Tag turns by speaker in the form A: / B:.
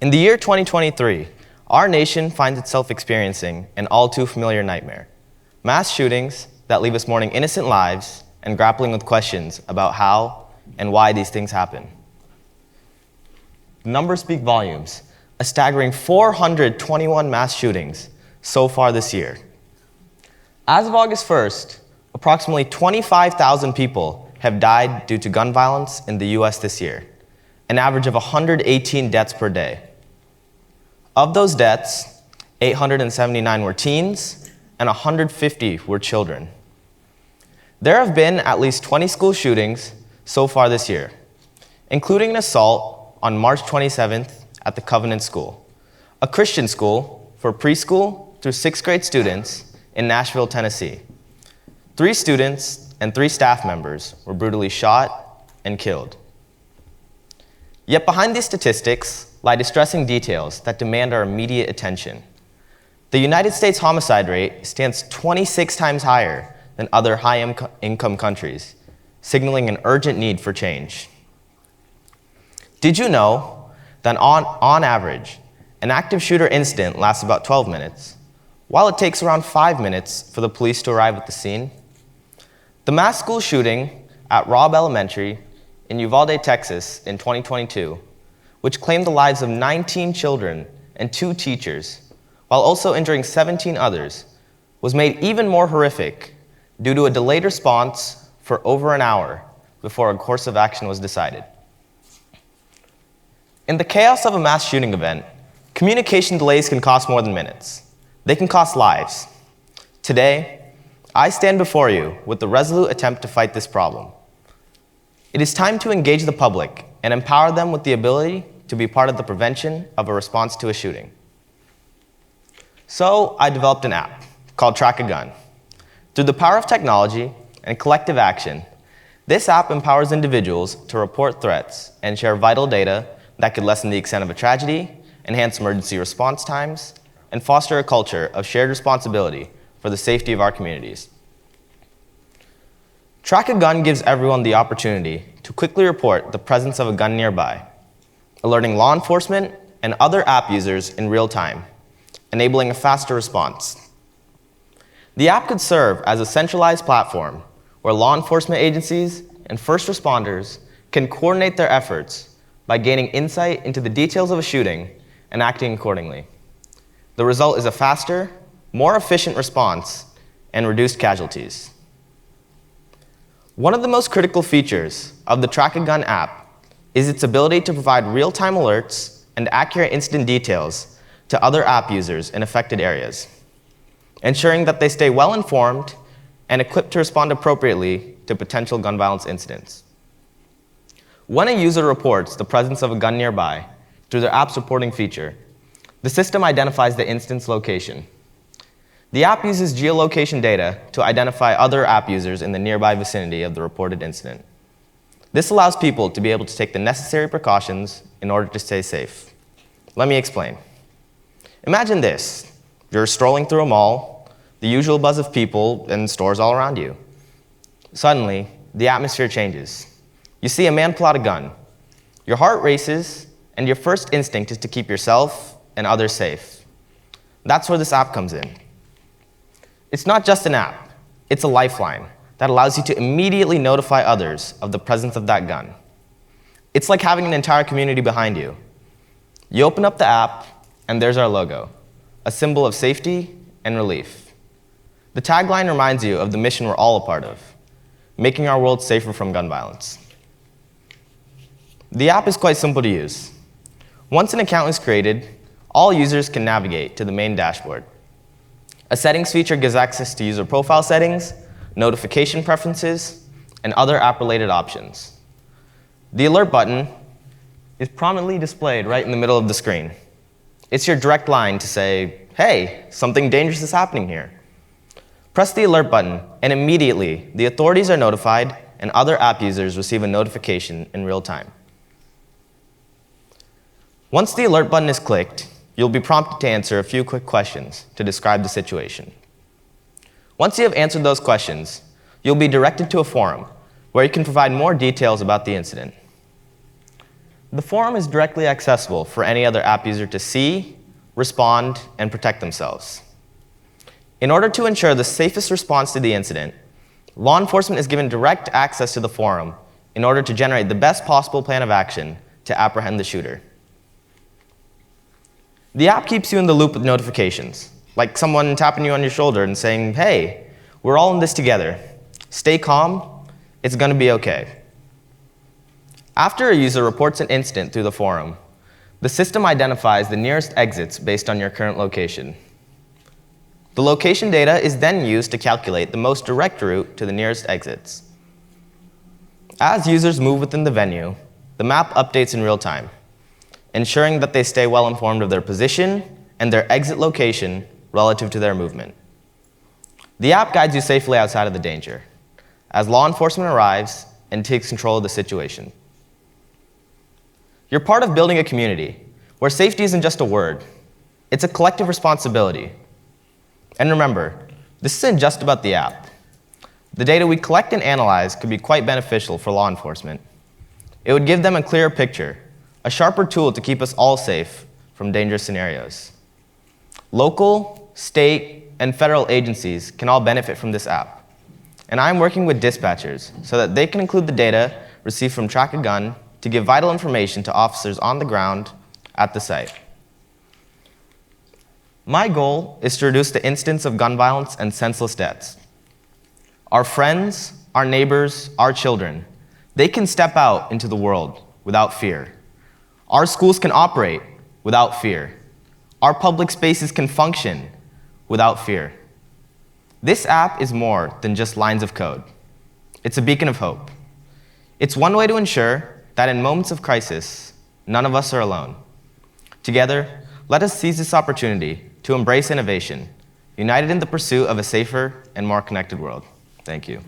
A: In the year 2023, our nation finds itself experiencing an all too familiar nightmare: mass shootings that leave us mourning innocent lives and grappling with questions about how and why these things happen. The numbers speak volumes: a staggering 421 mass shootings so far this year. As of August 1st, approximately 25,000 people have died due to gun violence in the US this year, an average of 118 deaths per day. Of those deaths, 879 were teens and 150 were children. There have been at least 20 school shootings so far this year, including an assault on March 27th at the Covenant School, a Christian school for preschool through 6th grade students in Nashville, Tennessee. 3 students and 3 staff members were brutally shot and killed. Yet behind these statistics lie distressing details that demand our immediate attention. The United States homicide rate stands 26 times higher than other high-income countries, signaling an urgent need for change. Did you know that on average, an active shooter incident lasts about 12 minutes, while it takes around 5 minutes for the police to arrive at the scene? The mass school shooting at Robb Elementary in Uvalde, Texas in 2022, which claimed the lives of 19 children and 2 teachers, while also injuring 17 others, was made even more horrific due to a delayed response for over an hour before a course of action was decided. In the chaos of a mass shooting event, communication delays can cost more than minutes. They can cost lives. Today, I stand before you with the resolute attempt to fight this problem. It is time to engage the public and empower them with the ability to be part of the prevention of a response to a shooting. So I developed an app called Track a Gun. Through the power of technology and collective action, this app empowers individuals to report threats and share vital data that could lessen the extent of a tragedy, enhance emergency response times, and foster a culture of shared responsibility for the safety of our communities. Track a Gun gives everyone the opportunity to quickly report the presence of a gun nearby, alerting law enforcement and other app users in real time, enabling a faster response. The app could serve as a centralized platform where law enforcement agencies and first responders can coordinate their efforts by gaining insight into the details of a shooting and acting accordingly. The result is a faster, more efficient response and reduced casualties. One of the most critical features of the Track a Gun app is its ability to provide real-time alerts and accurate incident details to other app users in affected areas, ensuring that they stay well-informed and equipped to respond appropriately to potential gun violence incidents. When a user reports the presence of a gun nearby through their app's reporting feature, the system identifies the instance location. The app uses geolocation data to identify other app users in the nearby vicinity of the reported incident. This allows people to be able to take the necessary precautions in order to stay safe. Let me explain. Imagine this. You're strolling through a mall, the usual buzz of people and stores all around you. Suddenly, the atmosphere changes. You see a man pull out a gun. Your heart races, and your first instinct is to keep yourself and others safe. That's where this app comes in. It's not just an app, it's a lifeline that allows you to immediately notify others of the presence of that gun. It's like having an entire community behind you. You open up the app, and there's our logo, a symbol of safety and relief. The tagline reminds you of the mission we're all a part of, making our world safer from gun violence. The app is quite simple to use. Once an account is created, all users can navigate to the main dashboard. A settings feature gives access to user profile settings, notification preferences, and other app-related options. The alert button is prominently displayed right in the middle of the screen. It's your direct line to say, hey, something dangerous is happening here. Press the alert button, and immediately the authorities are notified and other app users receive a notification in real time. Once the alert button is clicked, you'll be prompted to answer a few quick questions to describe the situation. Once you have answered those questions, you'll be directed to a forum where you can provide more details about the incident. The forum is directly accessible for any other app user to see, respond, and protect themselves. In order to ensure the safest response to the incident, law enforcement is given direct access to the forum in order to generate the best possible plan of action to apprehend the shooter. The app keeps you in the loop with notifications, like someone tapping you on your shoulder and saying, "Hey, we're all in this together. Stay calm, it's going to be okay." After a user reports an incident through the forum, the system identifies the nearest exits based on your current location. The location data is then used to calculate the most direct route to the nearest exits. As users move within the venue, the map updates in real time, ensuring that they stay well informed of their position and their exit location relative to their movement. The app guides you safely outside of the danger, as law enforcement arrives and takes control of the situation. You're part of building a community where safety isn't just a word, it's a collective responsibility. And remember, this isn't just about the app. The data we collect and analyze could be quite beneficial for law enforcement. It would give them a clearer picture, a sharper tool to keep us all safe from dangerous scenarios. Local, state, and federal agencies can all benefit from this app. And I'm working with dispatchers so that they can include the data received from Track a Gun to give vital information to officers on the ground at the site. My goal is to reduce the incidence of gun violence and senseless deaths. Our friends, our neighbors, our children, they can step out into the world without fear. Our schools can operate without fear. Our public spaces can function without fear. This app is more than just lines of code. It's a beacon of hope. It's one way to ensure that in moments of crisis, none of us are alone. Together, let us seize this opportunity to embrace innovation, united in the pursuit of a safer and more connected world. Thank you.